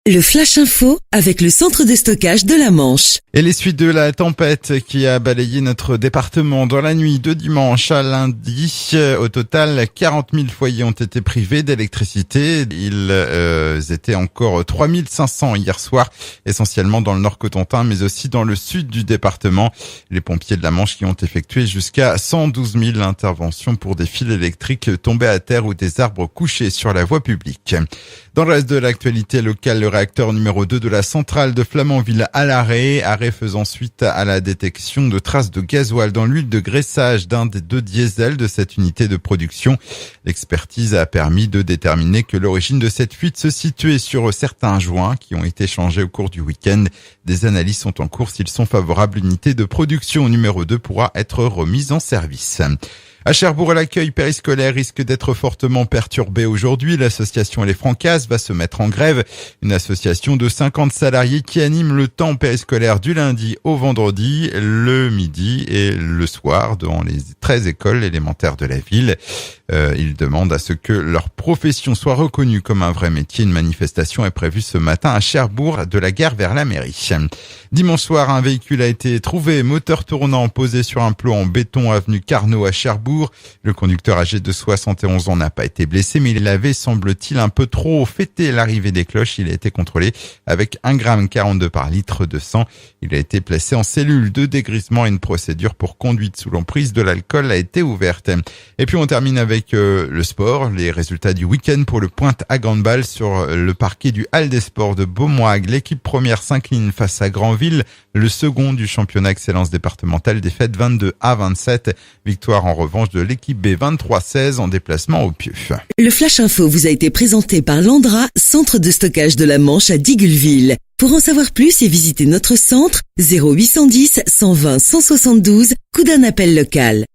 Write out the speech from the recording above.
Le Flash Info avec le centre de stockage de la Manche. Et les suites de la tempête qui a balayé notre département dans la nuit de dimanche à lundi. Au total, 40 000 foyers ont été privés d'électricité. Ils étaient encore 3 500 hier soir, essentiellement dans le nord cotentin, mais aussi dans le sud du département. Les pompiers de la Manche qui ont effectué jusqu'à 112 000 interventions pour des fils électriques tombés à terre ou des arbres couchés sur la voie publique. Dans le reste de l'actualité locale, le réacteur numéro 2 de la centrale de Flamanville à l'arrêt, faisant suite à la détection de traces de gasoil dans l'huile de graissage d'un des deux diesels de cette unité de production. L'expertise a permis de déterminer que l'origine de cette fuite se situait sur certains joints qui ont été changés au cours du week-end. Des analyses sont en cours. S'ils sont favorables, l'unité de production numéro 2 pourra être remise en service. À Cherbourg, l'accueil périscolaire risque d'être fortement perturbé aujourd'hui. L'association Les Francaises va se mettre en grève. Une association de 50 salariés qui anime le temps périscolaire du lundi au vendredi, le midi et le soir dans les 13 écoles élémentaires de la ville. Ils demandent à ce que leur profession soit reconnue comme un vrai métier. Une manifestation est prévue ce matin à Cherbourg de la gare vers la mairie. Dimanche soir, un véhicule a été trouvé, moteur tournant, posé sur un plot en béton avenue Carnot à Cherbourg. Le conducteur âgé de 71 ans n'a pas été blessé, mais il avait, semble-t-il, un peu trop fêté l'arrivée des cloches. Il a été contrôlé avec 1,42 g par litre de sang. Il a été placé en cellule de dégrisement et une procédure pour conduite sous l'emprise de l'alcool a été ouverte. Et puis on termine avec le sport, les résultats du week-end pour le Pointe à Handball sur le parquet du Hall des Sports de Beaumoig. L'équipe première s'incline face à Granville, le second du championnat excellence départementale, défaite 22-27. Victoire en revanche de l'équipe B 23-16 en déplacement au Pieux. Le Flash Info vous a été présenté par Landra, centre de stockage de la Manche à Digueulville. Pour en savoir plus et visiter notre centre, 0810 120 172, coup d'un appel local.